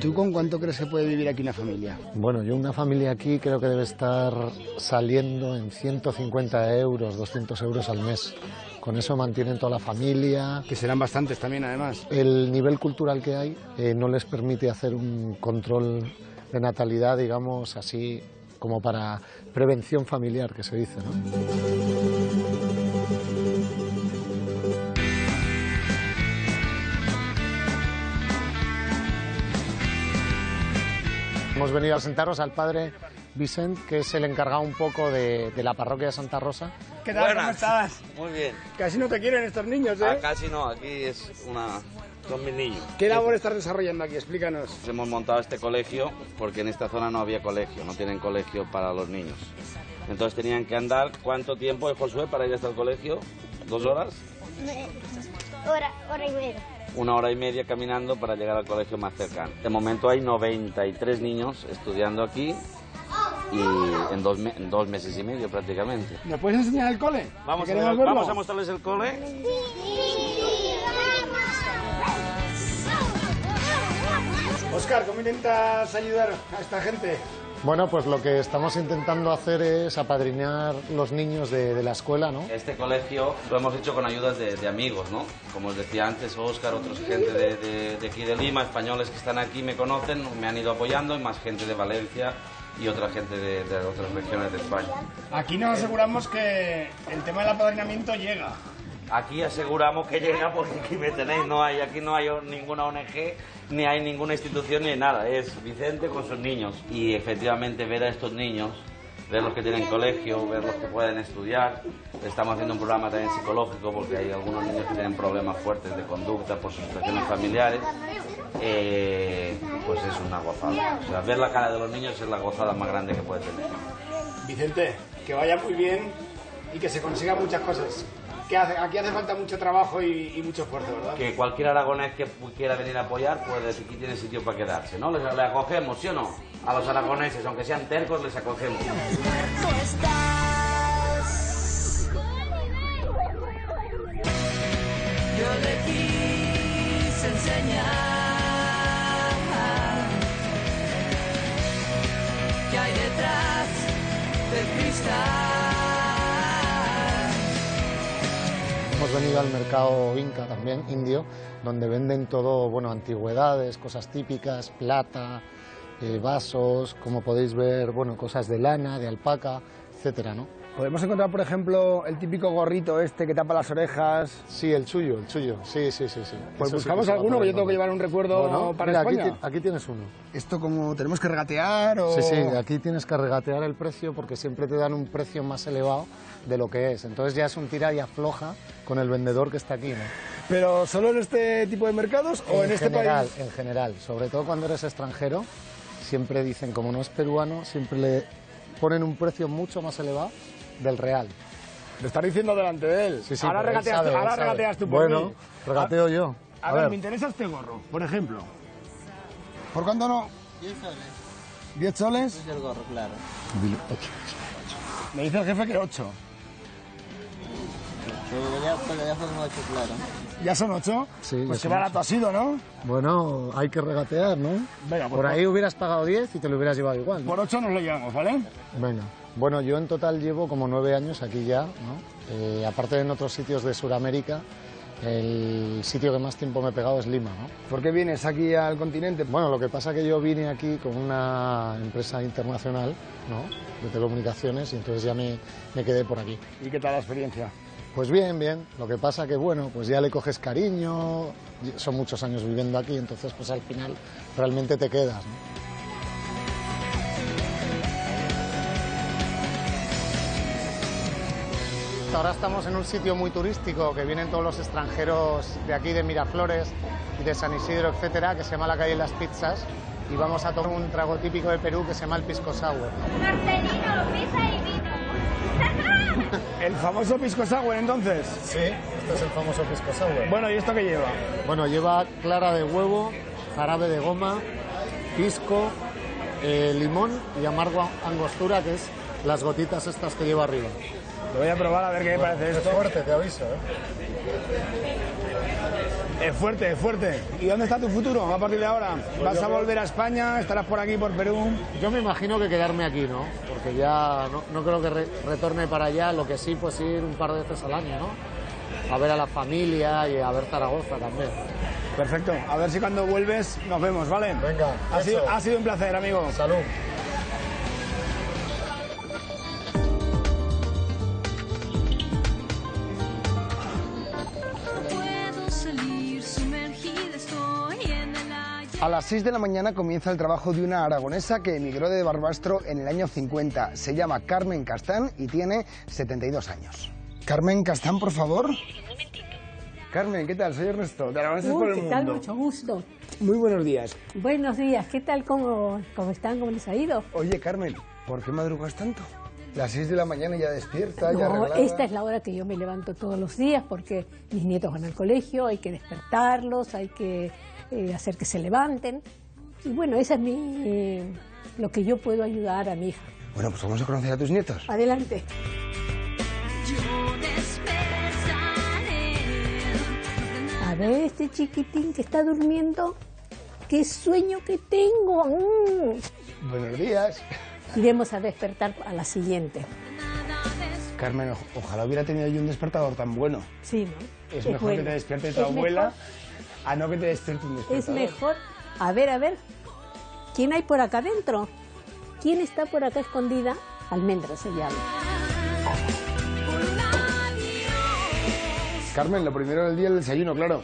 ¿Tú con cuánto crees que puede vivir aquí una familia? Bueno, yo una familia aquí creo que debe estar saliendo en 150 euros, 200 euros al mes. Con eso mantienen toda la familia. Que serán bastantes también, además. El nivel cultural que hay no les permite hacer un control de natalidad, digamos, así como para prevención familiar, que se dice, ¿no? Hemos venido a sentarnos al padre Vicent, que es el encargado un poco de la parroquia de Santa Rosa. ¿Qué tal? ¿Cómo estás? Muy bien. Casi no te quieren estos niños, ¿eh? Casi no, aquí son mis niños. ¿Qué labor estás desarrollando aquí? Explícanos. Hemos montado este colegio porque en esta zona no había colegio, no tienen colegio para los niños. Entonces tenían que andar, ¿cuánto tiempo, Josué, para ir hasta el colegio? ¿2 horas? Hora y media. 1 hora y media caminando para llegar al colegio más cercano. De momento hay 93 niños estudiando aquí y en 2 meses y medio prácticamente. ¿Me puedes enseñar el cole? Vamos a mostrarles el cole. Óscar, ¿cómo intentas ayudar a esta gente? Bueno, pues lo que estamos intentando hacer es apadrinar los niños de la escuela, ¿no? Este colegio lo hemos hecho con ayudas de amigos, ¿no? Como os decía antes, Óscar, otros gente de aquí de Lima, españoles que están aquí me conocen, me han ido apoyando, y más gente de Valencia y otra gente de otras regiones de España. Aquí nos aseguramos que el tema del apadrinamiento llega. Aquí aseguramos que llega porque aquí me tenéis, aquí no hay ninguna ONG, ni hay ninguna institución ni nada, es Vicente con sus niños. Y efectivamente ver a estos niños ver los que tienen colegio, ver los que pueden estudiar. Estamos haciendo un programa también psicológico porque hay algunos niños que tienen problemas fuertes de conducta por sus situaciones familiares. Pues es una gozada. O sea, ver la cara de los niños es la gozada más grande que puede tener. Vicente, que vaya muy bien y que se consigan muchas cosas. Que aquí hace falta mucho trabajo y mucho esfuerzo, ¿verdad? Que cualquier aragonés que quiera venir a apoyar, pues aquí tiene sitio para quedarse, ¿no? Le acogemos, ¿sí o no? A los aragoneses, aunque sean tercos, les acogemos. Yo le quise enseñar que hay detrás del cristal. Hemos venido al mercado Inca también, indio, donde venden todo, bueno, antigüedades, cosas típicas, plata, vasos, como podéis ver, bueno, cosas de lana, de alpaca, etcétera, ¿no? ¿Podemos encontrar, por ejemplo, el típico gorrito este que tapa las orejas? Sí, el suyo, sí. Pues eso buscamos sí que alguno, que yo tengo que llevar un recuerdo bueno, para mira, España. Aquí tienes uno. ¿Esto como tenemos que regatear o...? Sí, aquí tienes que regatear el precio porque siempre te dan un precio más elevado de lo que es. Entonces ya es un tira y afloja con el vendedor que está aquí, ¿no? ¿Pero solo en este tipo de mercados o en este país? En general, sobre todo cuando eres extranjero, siempre dicen, como no es peruano, siempre le ponen un precio mucho más elevado del real. Lo estás diciendo delante de él. Sí, ahora regateas tú por bueno, mí. regateo yo. A ver, me interesa este gorro, por ejemplo. ¿Por cuánto no? 10 soles. ¿10 soles? Es el gorro, claro. Me dice el jefe que 8. Ya son 8, claro. ¿Ya son 8? Sí. Pues qué barato ha sido, ¿no? Bueno, hay que regatear, ¿no? Venga, pues por ahí hubieras pagado 10 y te lo hubieras llevado igual, ¿no? Por 8 nos lo llevamos, ¿vale? Venga. Bueno, yo en total llevo como 9 años aquí ya, ¿no? Aparte de en otros sitios de Sudamérica, el sitio que más tiempo me he pegado es Lima, ¿no? ¿Por qué vienes aquí al continente? Bueno, lo que pasa es que yo vine aquí con una empresa internacional, ¿no? De telecomunicaciones y entonces ya me quedé por aquí. ¿Y qué tal la experiencia? Pues bien. Lo que pasa que, bueno, pues ya le coges cariño, son muchos años viviendo aquí, entonces pues al final realmente te quedas, ¿no? Ahora estamos en un sitio muy turístico que vienen todos los extranjeros de aquí, de Miraflores y de San Isidro, etcétera, que se llama la calle Las Pizzas, y vamos a tomar un trago típico de Perú que se llama el pisco sour. Marcelino, pizza y vino. ¿El famoso pisco sour, entonces? Sí, este es el famoso pisco sour. Bueno, ¿y esto qué lleva? Bueno, lleva clara de huevo, jarabe de goma, pisco, limón y amargo angostura, que es las gotitas estas que lleva arriba. Lo voy a probar a ver qué me parece esto. Es fuerte, te aviso, Es fuerte, es fuerte. ¿Y dónde está tu futuro a partir de ahora? ¿Vas a volver a España? ¿Estarás por aquí, por Perú? Yo me imagino que quedarme aquí, ¿no? Porque ya no creo que retorne para allá, lo que sí, pues ir un par de veces al año, ¿no? A ver a la familia y a ver Zaragoza también. Perfecto. A ver si cuando vuelves nos vemos, ¿vale? Venga. Ha sido un placer, amigo. Salud. A las 6 de la mañana comienza el trabajo de una aragonesa que emigró de Barbastro en el año 50. Se llama Carmen Castán y tiene 72 años. Carmen Castán, por favor. Carmen, ¿qué tal? Soy Ernesto, de Aragoneses por el Mundo. ¿Qué tal? Mucho gusto. Muy buenos días. Buenos días, ¿qué tal? ¿Cómo están? ¿Cómo les ha ido? Oye, Carmen, ¿por qué madrugas tanto? Las 6 de la mañana ya despierta, ya No, arreglada. esta es la hora que yo me levanto todos los días porque mis nietos van al colegio, hay que despertarlos, hay que hacer que se levanten. Y bueno, esa es lo que yo puedo ayudar a mi hija. Bueno, pues vamos a conocer a tus nietos. Adelante. A ver, este chiquitín que está durmiendo, qué sueño que tengo. Buenos días. Iremos a despertar a la siguiente. Carmen, ojalá hubiera tenido yo un despertador tan bueno. Sí, ¿no? Es mejor bueno. que te despierte tu abuela a no que te despierte un despertador. Es mejor. A ver. ¿Quién hay por acá adentro? ¿Quién está por acá escondida? Almendra se llama. Carmen, lo primero del día el desayuno, claro.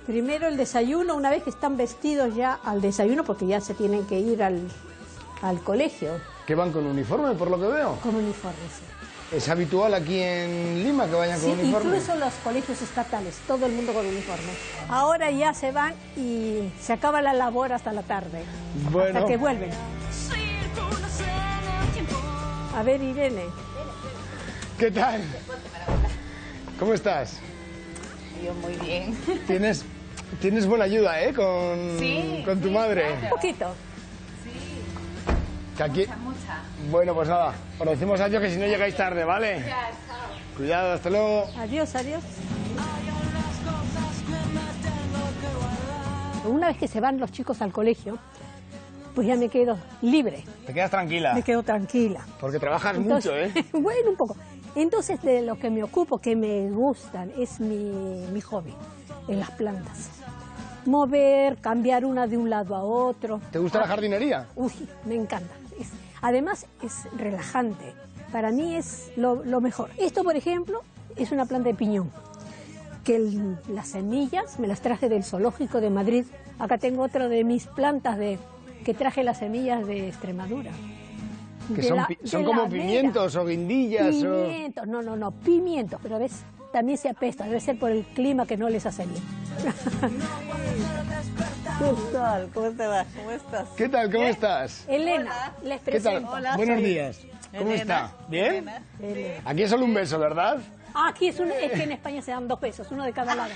Primero el desayuno, una vez que están vestidos ya al desayuno, porque ya se tienen que ir al colegio. Que van con uniforme, por lo que veo. Con uniforme, sí. ¿Es habitual aquí en Lima que vayan con Sí, uniforme? incluso los colegios estatales, todo el mundo con uniforme. Ahora ya se van y se acaba la labor hasta la tarde, Bueno. hasta que vuelven. A ver, Irene. ¿Qué tal? ¿Cómo estás? Yo muy bien. Tienes buena ayuda, ¿eh? Con tu madre. Un poquito. Que aquí... Mucha. Bueno, pues nada, os decimos adiós que si no llegáis tarde, ¿vale? Cuidado, hasta luego. Adiós, adiós. Una vez que se van los chicos al colegio, pues ya me quedo libre. Te quedas tranquila. Me quedo tranquila. Porque trabajas Entonces, mucho, ¿eh? Bueno, un poco. Entonces, de lo que me ocupo, que me gustan, es mi hobby, en las plantas. Mover, cambiar una de un lado a otro. ¿Te gusta la jardinería? Uy, me encanta. Además, es relajante. Para mí es lo mejor. Esto, por ejemplo, es una planta de piñón. Que las semillas me las traje del zoológico de Madrid. Acá tengo otra de mis plantas que traje las semillas de Extremadura. Que son como pimientos o guindillas. Pimientos, no, pimientos, pero ves, también se apesta, debe ser por el clima que no les hace bien. ¿Qué tal? ¿Cómo te va? ¿Cómo estás? ¿Qué tal? ¿Cómo estás? Elena, les ¿Qué presento. tal? Hola, Buenos soy días. ¿Cómo Elena. está? ¿Bien? Elena. Aquí es solo un beso, ¿verdad? Aquí es que en España se dan 2 besos, uno de cada lado.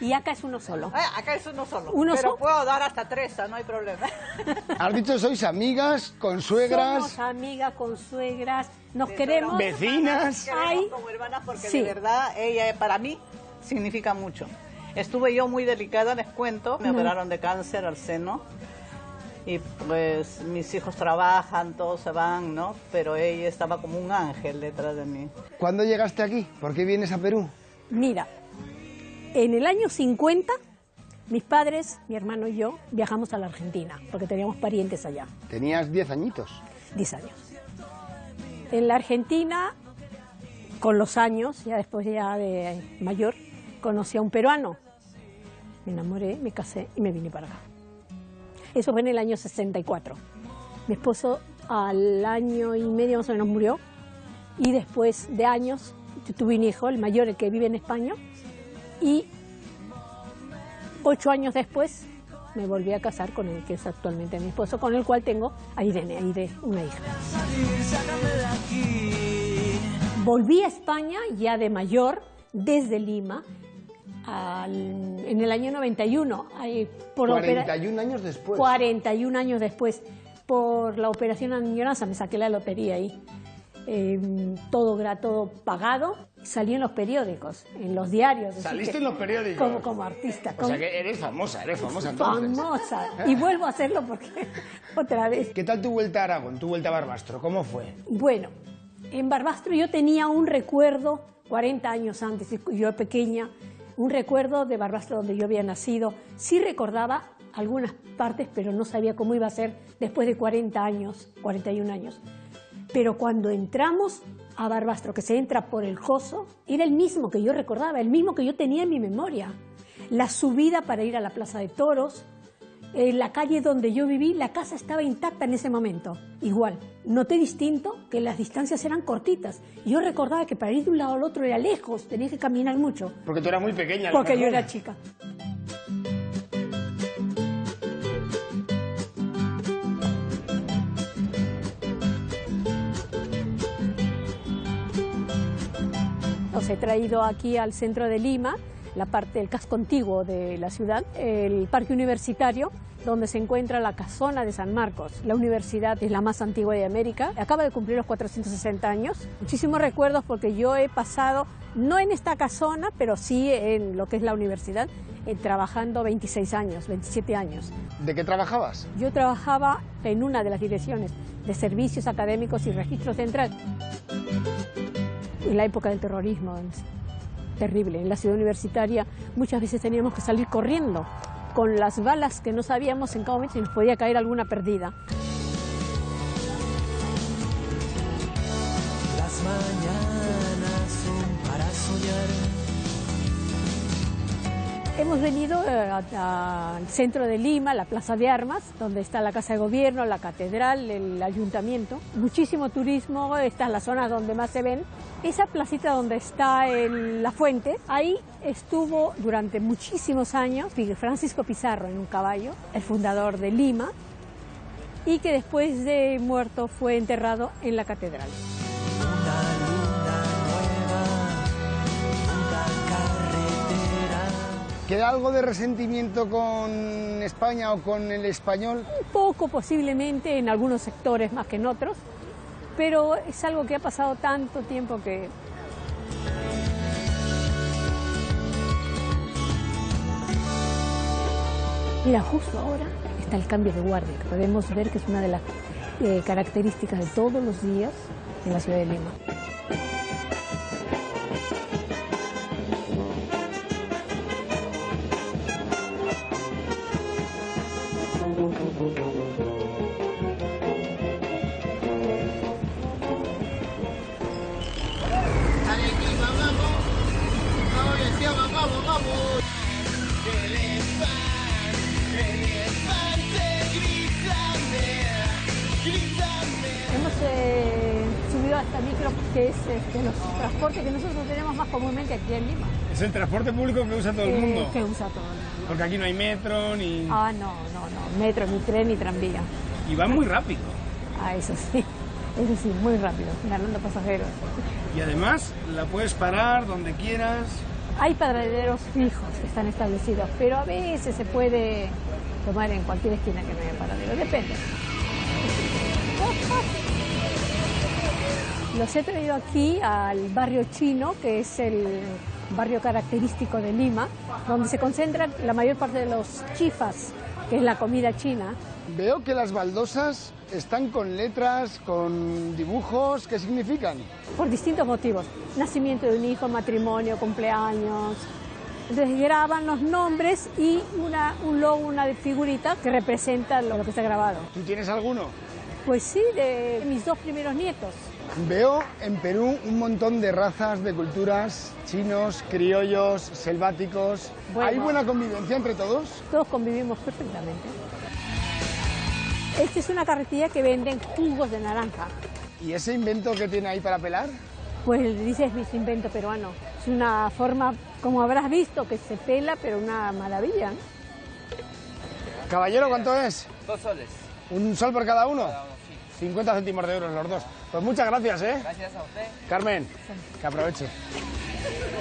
Y acá es uno solo. Acá es uno solo. ¿Uno pero solo? puedo dar hasta 3, no hay problema. Has dicho sois amigas, consuegras. Somos amigas, consuegras, nos queremos. Vecinas. Nos queremos como hermanas porque de verdad ella para mí significa mucho. Estuve yo muy delicada, les cuento, me operaron de cáncer al seno y pues mis hijos trabajan, todos se van, ¿no? Pero ella estaba como un ángel detrás de mí. ¿Cuándo llegaste aquí? ¿Por qué vienes a Perú? Mira, en el año 50, mis padres, mi hermano y yo, viajamos a la Argentina, porque teníamos parientes allá. Tenías 10 añitos. 10 años. En la Argentina, con los años, ya después ya de mayor, conocí a un peruano. Me enamoré, me casé y me vine para acá. Eso fue en el año 64. Mi esposo al año y medio más o menos murió y después de años tuve un hijo, el mayor, el que vive en España, y 8 años después me volví a casar con el que es actualmente mi esposo, con el cual tengo a Irene, una hija. Volví a España ya de mayor, desde Lima, en el año 91. 41 años después. 41 años después. Por la operación añoranza me saqué la lotería ahí. Todo pagado. Salí en los periódicos, en los diarios. ¿Saliste en los periódicos? Como artista. O sea que eres famosa entonces. Famosa. Y vuelvo a hacerlo porque otra vez. ¿Qué tal tu vuelta a Aragón, tu vuelta a Barbastro? ¿Cómo fue? Bueno, en Barbastro yo tenía un recuerdo, 40 años antes, yo pequeña, un recuerdo de Barbastro donde yo había nacido. Sí recordaba algunas partes, pero no sabía cómo iba a ser después de 40 años, 41 años. Pero cuando entramos a Barbastro, que se entra por el Coso, era el mismo que yo recordaba, el mismo que yo tenía en mi memoria. La subida para ir a la Plaza de Toros, la calle donde yo viví, la casa estaba intacta en ese momento. Igual, noté distinto que las distancias eran cortitas. Yo recordaba que para ir de un lado al otro era lejos, tenía que caminar mucho. Porque tú eras muy pequeña. Porque yo era chica. Os he traído aquí al centro de Lima, la parte del casco antiguo de la ciudad, el parque universitario, donde se encuentra la casona de San Marcos. La universidad es la más antigua de América, acaba de cumplir los 460 años. Muchísimos recuerdos porque yo he pasado, no en esta casona, pero sí en lo que es la universidad, trabajando 26 años, 27 años. ¿De qué trabajabas? Yo trabajaba en una de las direcciones de servicios académicos y registro central. En la época del terrorismo, terrible. En la ciudad universitaria muchas veces teníamos que salir corriendo con las balas que no sabíamos en cada momento si nos podía caer alguna perdida. Las mañanas son para soñar. Hemos venido al centro de Lima, la Plaza de Armas, donde está la Casa de Gobierno, la Catedral, el Ayuntamiento. Muchísimo turismo, estas las zonas donde más se ven. Esa placita donde está la fuente, ahí estuvo durante muchísimos años Francisco Pizarro en un caballo, el fundador de Lima, y que después de muerto fue enterrado en la catedral. ¿Queda algo de resentimiento con España o con el español? Un poco, posiblemente, en algunos sectores más que en otros, pero es algo que ha pasado tanto tiempo que... Mira, justo ahora está el cambio de guardia, que podemos ver que es una de las características de todos los días en la ciudad de Lima. Hemos subido hasta micro, que es los transportes que nosotros tenemos más comúnmente aquí en Lima. Es el transporte público que usa todo el mundo. Que usa todo el mundo. Porque aquí no hay metro ni... Ah, no, metro, ni tren, ni tranvía. Y va muy rápido. Ah, eso sí, muy rápido, ganando pasajeros. Y además la puedes parar donde quieras. Hay paraderos fijos que están establecidos, pero a veces se puede tomar en cualquier esquina que no haya paradero, depende. Los he traído aquí al barrio chino, que es el barrio característico de Lima, donde se concentran la mayor parte de los chifas, que es la comida china. Veo que las baldosas están con letras, con dibujos. ¿Qué significan? Por distintos motivos. Nacimiento de un hijo, matrimonio, cumpleaños. Entonces graban los nombres y un logo, una figurita que representa lo que está grabado. ¿Tú tienes alguno? Pues sí, de mis 2 primeros nietos. Veo en Perú un montón de razas, de culturas, chinos, criollos, selváticos. Bueno, ¿hay buena convivencia entre todos? Todos convivimos perfectamente. Esta es una carretilla que venden jugos de naranja. ¿Y ese invento que tiene ahí para pelar? Pues dice es mi invento peruano. Es una forma, como habrás visto, que se pela, pero una maravilla, ¿no? Caballero, ¿cuánto es? 2 soles. ¿Un sol por cada uno? Cada uno, sí. 50 céntimos de euros los dos. Pues muchas gracias, ¿eh? Gracias a usted. Carmen, que aproveche.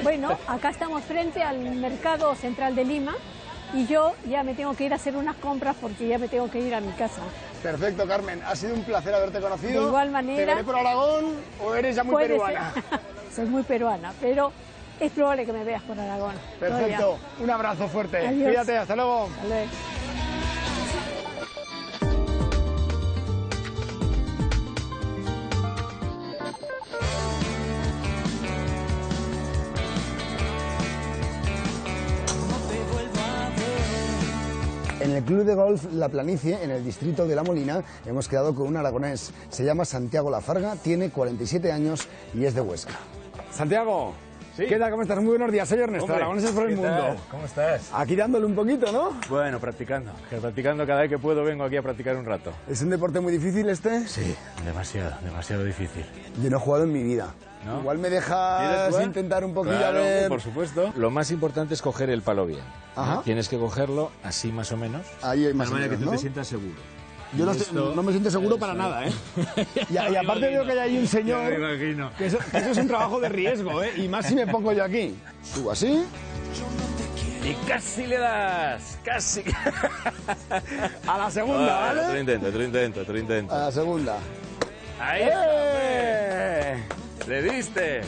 Bueno, acá estamos frente al Mercado Central de Lima y yo ya me tengo que ir a hacer unas compras porque ya me tengo que ir a mi casa. Perfecto, Carmen. Ha sido un placer haberte conocido. De igual manera. ¿Te veré por Aragón o eres ya muy peruana? Soy muy peruana, pero es probable que me veas por Aragón. Perfecto. Todavía. Un abrazo fuerte. Adiós. Cuídate, hasta luego. Hasta luego. En el Club de Golf La Planicie, en el distrito de La Molina, hemos quedado con un aragonés. Se llama Santiago Lafarga, tiene 47 años y es de Huesca. Santiago, ¿sí? ¿Qué tal? ¿Cómo estás? Muy buenos días, soy Ernesto, Aragoneses por el Mundo. ¿Cómo estás? Aquí dándole un poquito, ¿no? Bueno, practicando. Practicando cada vez que puedo vengo aquí a practicar un rato. ¿Es un deporte muy difícil este? Sí, demasiado difícil. Yo no he jugado en mi vida. ¿No? Igual me dejas intentar un poquillo claro, a ver... por supuesto. Lo más importante es coger el palo bien. Ajá. Tienes que cogerlo así más o menos. Ahí hay más de manera que tú ¿no? te sientas seguro. Yo no me siento seguro para nada, ¿eh? Y aparte veo que hay ahí un señor... Ya me imagino. Que eso es un trabajo de riesgo, ¿eh? Y más si me pongo yo aquí. Subo así... Y casi le das, casi. A la segunda, ¿vale? Otro intento. A la segunda. Ahí está. ¡Le diste!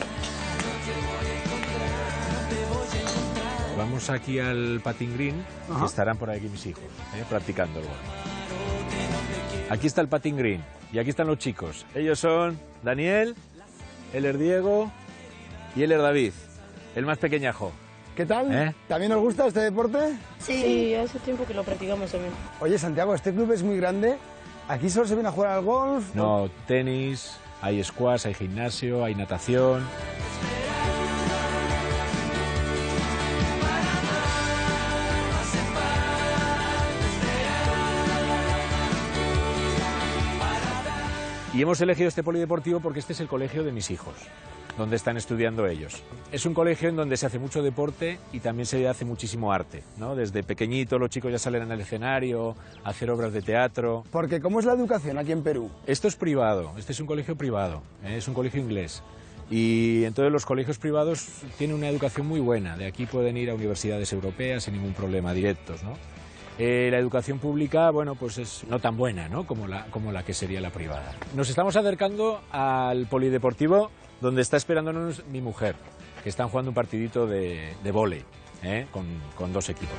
Vamos aquí al patín green, que estarán por aquí mis hijos, practicándolo. Aquí está el patín green y aquí están los chicos. Ellos son Daniel, él es Diego y él es David, el más pequeñajo. ¿Qué tal? ¿También os gusta este deporte? Sí, hace tiempo que lo practicamos también. Oye, Santiago, este club es muy grande. ¿Aquí solo se viene a jugar al golf? No, tenis, hay squash, hay gimnasio, hay natación. Y hemos elegido este polideportivo porque este es el colegio de mis hijos, donde están estudiando ellos. Es un colegio en donde se hace mucho deporte y también se hace muchísimo arte, ¿no? Desde pequeñito los chicos ya salen en el escenario, a hacer obras de teatro. Porque ¿cómo es la educación aquí en Perú? Esto es privado, este es un colegio privado, es un colegio inglés. Y entonces los colegios privados tienen una educación muy buena. De aquí pueden ir a universidades europeas sin ningún problema, directos, ¿no? La educación pública, bueno, pues es no tan buena, ¿no? como la que sería la privada. Nos estamos acercando al polideportivo donde está esperándonos mi mujer, que están jugando un partidito de vóley, con 2 equipos.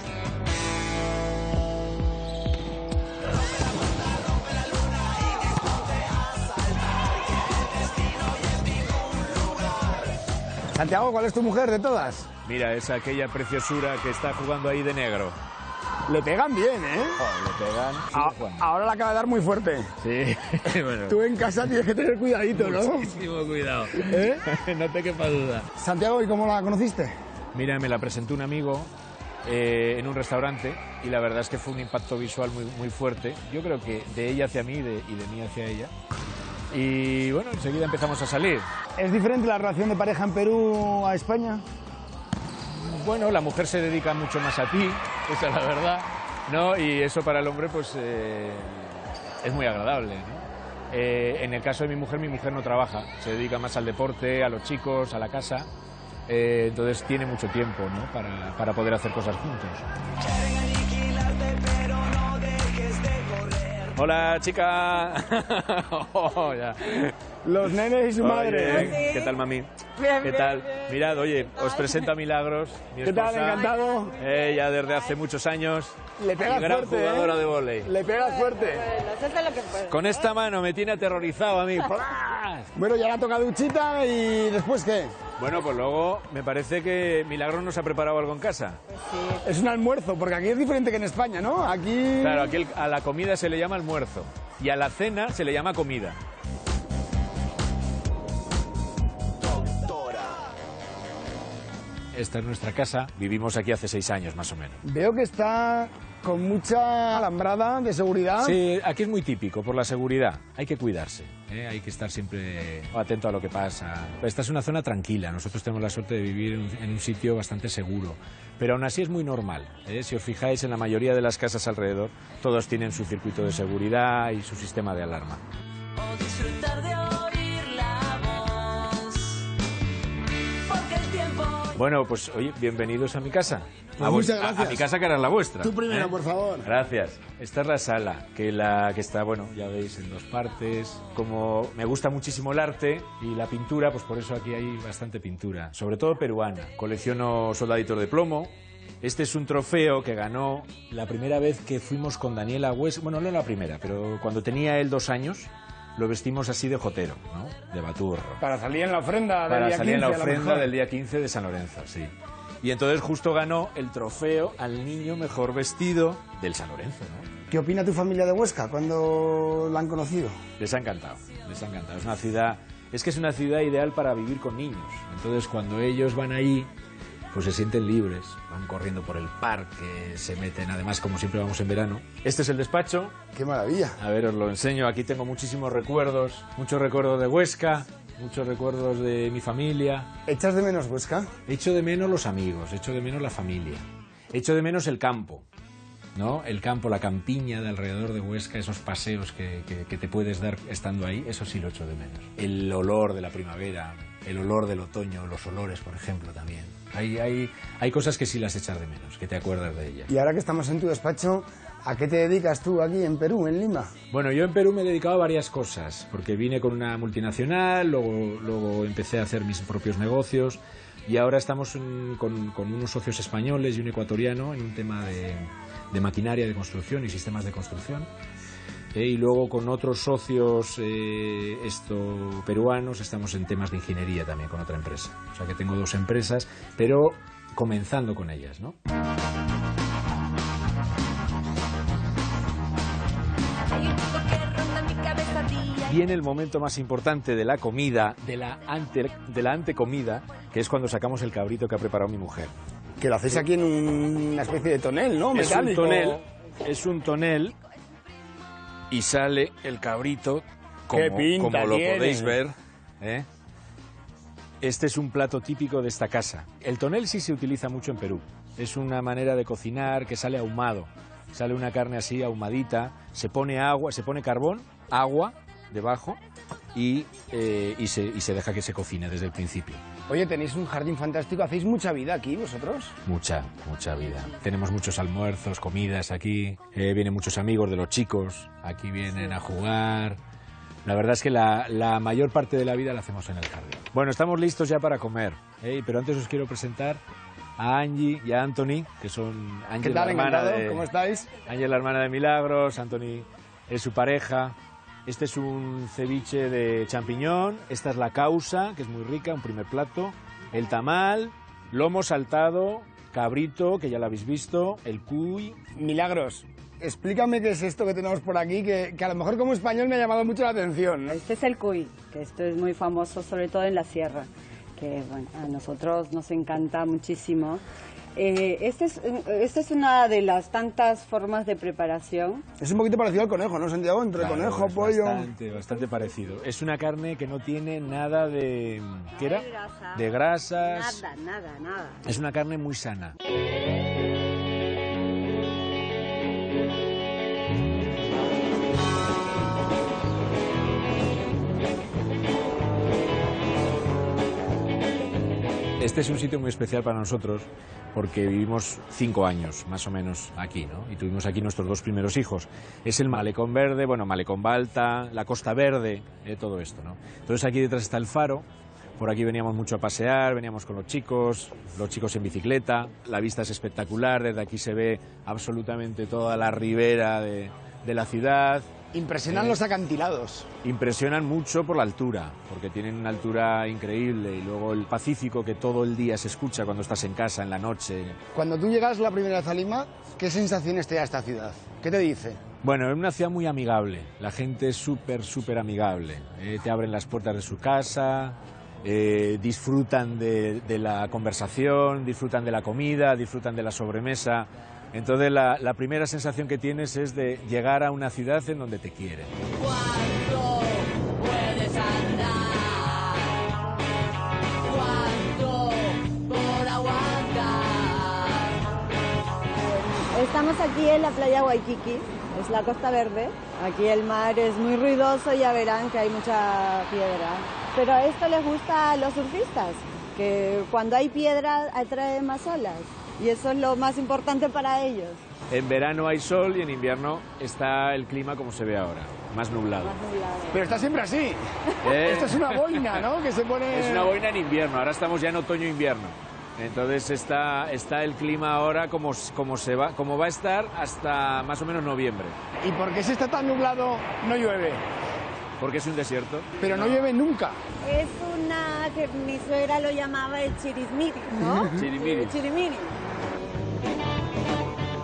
Santiago, ¿cuál es tu mujer de todas? Mira, es aquella preciosura que está jugando ahí de negro. Le pegan bien, ¿eh? Le pegan. Ahora la acaba de dar muy fuerte. Sí, bueno. Tú en casa tienes que tener cuidadito, ¿no? Muchísimo cuidado. ¿Eh? No te quepa duda. Santiago, ¿y cómo la conociste? Mira, me la presentó un amigo en un restaurante y la verdad es que fue un impacto visual muy fuerte. Yo creo que de ella hacia mí y de mí hacia ella. Y bueno, enseguida empezamos a salir. ¿Es diferente la relación de pareja en Perú a España? Bueno, la mujer se dedica mucho más a ti, esa es la verdad, ¿no? Y eso para el hombre pues es muy agradable, ¿no? En el caso de mi mujer no trabaja, se dedica más al deporte, a los chicos, a la casa, entonces tiene mucho tiempo, ¿no? para poder hacer cosas juntos. Hola, chica. Oh, ya. Los nenes y su madre. ¿Qué tal, mami? Bien, ¿Qué tal? bien. Mirad, oye, os presento a Milagros, mi ¿Qué esposa. tal? Encantado. Ella desde hace muchos años. Le pegas y gran fuerte, jugadora ¿eh? de vóley. Le pegas fuerte. Con esta mano me tiene aterrorizado a mí. Bueno, ya la toca duchita y ¿después qué? Bueno, pues luego me parece que Milagros nos ha preparado algo en casa. Sí. Es un almuerzo, porque aquí es diferente que en España, ¿no? Aquí... Claro, aquí a la comida se le llama almuerzo y a la cena se le llama comida. Esta es nuestra casa, vivimos aquí hace 6 años más o menos. Veo que está con mucha alambrada de seguridad. Sí, aquí es muy típico por la seguridad, hay que cuidarse, hay que estar siempre atento a lo que pasa. Esta es una zona tranquila, nosotros tenemos la suerte de vivir en un sitio bastante seguro, pero aún así es muy normal. Si os fijáis, en la mayoría de las casas alrededor, todos tienen su circuito de seguridad y su sistema de alarma. O disfrutar de oír la voz, porque el tiempo... Bueno, pues oye, bienvenidos a mi casa. Pues muchas gracias. A mi casa, que ahora es la vuestra. Tú primero, por favor. Gracias. Esta es la sala, que está, bueno, ya veis, en 2 partes. Como me gusta muchísimo el arte y la pintura, pues por eso aquí hay bastante pintura, sobre todo peruana. Colecciono soldaditos de plomo. Este es un trofeo que ganó la primera vez que fuimos con Daniel a Huesca. Bueno, no la primera, pero cuando tenía él 2 años, lo vestimos así de jotero, ¿no? De baturro. Para salir en la ofrenda del Para día 15. salir en la a lo ofrenda mejor. del día 15 de San Lorenzo, sí. Y entonces justo ganó el trofeo al niño mejor vestido del San Lorenzo, ¿no? ¿Qué opina tu familia de Huesca cuando la han conocido? Les ha encantado, les ha encantado. Es una ciudad, es que es una ciudad ideal para vivir con niños. Entonces cuando ellos van ahí, pues se sienten libres, van corriendo por el parque, se meten, además como siempre vamos en verano. Este es el despacho. ¡Qué maravilla! A ver, os lo enseño, aquí tengo muchísimos recuerdos de Huesca, muchos recuerdos de mi familia. ¿Echas de menos Huesca? Echo de menos los amigos, echo de menos la familia, echo de menos el campo, ¿no? El campo, la campiña de alrededor de Huesca, esos paseos que te puedes dar estando ahí, eso sí lo echo de menos. El olor de la primavera, el olor del otoño, los olores, por ejemplo, también. Hay cosas que sí las echas de menos, que te acuerdas de ellas. Y ahora que estamos en tu despacho, ¿a qué te dedicas tú aquí en Perú, en Lima? Bueno, yo en Perú me he dedicado a varias cosas, porque vine con una multinacional, luego empecé a hacer mis propios negocios y ahora estamos con unos socios españoles y un ecuatoriano en un tema de maquinaria de construcción y sistemas de construcción. Y luego con otros socios peruanos estamos en temas de ingeniería también con otra empresa. O sea que tengo 2 empresas, pero comenzando con ellas, ¿no? Viene el momento más importante de la comida, de la antecomida, que es cuando sacamos el cabrito que ha preparado mi mujer. Que lo hacéis aquí en una especie de tonel, ¿no? Metálico. Es un tonel y sale el cabrito como, ¡Qué pinta como lo tiene! podéis ver, ¿eh? Este es un plato típico de esta casa. El tonel sí se utiliza mucho en Perú. Es una manera de cocinar que sale ahumado. Sale una carne así ahumadita, se pone agua, se pone carbón, agua debajo y se deja que se cocine desde el principio. Oye, tenéis un jardín fantástico, ¿hacéis mucha vida aquí vosotros? Mucha vida. Tenemos muchos almuerzos, comidas aquí, vienen muchos amigos de los chicos, aquí vienen a jugar. La verdad es que la mayor parte de la vida la hacemos en el jardín. Bueno, estamos listos ya para comer, pero antes os quiero presentar a Angie y a Anthony, que son Angie, ¿Qué tal? la hermana Encantado. de, ¿Cómo estáis? Angie es la hermana de Milagros, Anthony es su pareja. Este es un ceviche de champiñón, esta es la causa, que es muy rica, un primer plato, el tamal, lomo saltado, cabrito, que ya lo habéis visto, el cuy. Milagros, explícame qué es esto que tenemos por aquí, que a lo mejor como español me ha llamado mucho la atención, ¿no? Este es el cuy, que esto es muy famoso, sobre todo en la sierra, que bueno, a nosotros nos encanta muchísimo. Esta es una de las tantas formas de preparación. Es un poquito parecido al conejo, ¿no, Santiago? Entre Claro, conejo, es pollo... Bastante parecido. Es una carne que no tiene nada de... ¿Qué era? Grasa. De grasas. Nada. Es una carne muy sana. Este es un sitio muy especial para nosotros porque vivimos 5 años más o menos aquí, ¿no? Y tuvimos aquí nuestros 2 primeros hijos. Es el Malecón Verde, bueno, Malecón Balta, la Costa Verde, todo esto, ¿no? Entonces aquí detrás está el faro, por aquí veníamos mucho a pasear, veníamos con los chicos en bicicleta, la vista es espectacular, desde aquí se ve absolutamente toda la ribera de la ciudad. Impresionan los acantilados. Impresionan mucho por la altura, porque tienen una altura increíble, y luego el Pacífico que todo el día se escucha cuando estás en casa, en la noche. Cuando tú llegas la primera vez a Lima, ¿qué sensaciones te da esta ciudad? ¿Qué te dice? Bueno, es una ciudad muy amigable, la gente es súper amigable, te abren las puertas de su casa, disfrutan de la conversación, disfrutan de la comida, disfrutan de la sobremesa. Entonces la primera sensación que tienes es de llegar a una ciudad en donde te quieren. ¿Cuánto puedes andar? ¿Cuánto por aguantar? Estamos aquí en la playa Waikiki, es la Costa Verde. Aquí el mar es muy ruidoso, ya verán que hay mucha piedra. Pero esto les gusta a los surfistas, que cuando hay piedra atrae más olas. Y eso es lo más importante para ellos. En verano hay sol y en invierno está el clima como se ve ahora, más nublado. Pero está siempre así. Esto es una boina, ¿no? Que se pone... Es una boina en invierno, ahora estamos ya en otoño-invierno. Entonces está el clima ahora como va a estar hasta más o menos noviembre. ¿Y por qué si está tan nublado no llueve? Porque es un desierto. Pero no llueve nunca. Es una que mi suegra lo llamaba el chirismiri, ¿no? Chirimiri. Chirimiri.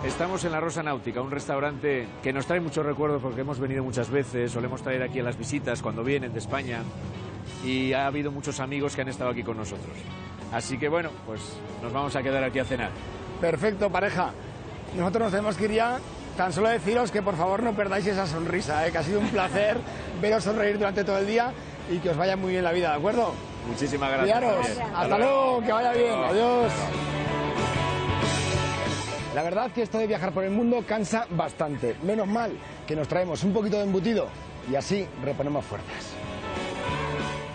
Estamos en La Rosa Náutica, un restaurante que nos trae muchos recuerdos porque hemos venido muchas veces, solemos traer aquí a las visitas cuando vienen de España y ha habido muchos amigos que han estado aquí con nosotros. Así que bueno, pues nos vamos a quedar aquí a cenar. Perfecto, pareja. Nosotros nos tenemos que ir ya. Tan solo deciros que por favor no perdáis esa sonrisa, que ha sido un placer veros sonreír durante todo el día y que os vaya muy bien la vida, ¿de acuerdo? Muchísimas gracias. Cuidaros. Hasta luego, que vaya bien. Adiós. La verdad que esto de viajar por el mundo cansa bastante. Menos mal que nos traemos un poquito de embutido y así reponemos fuerzas.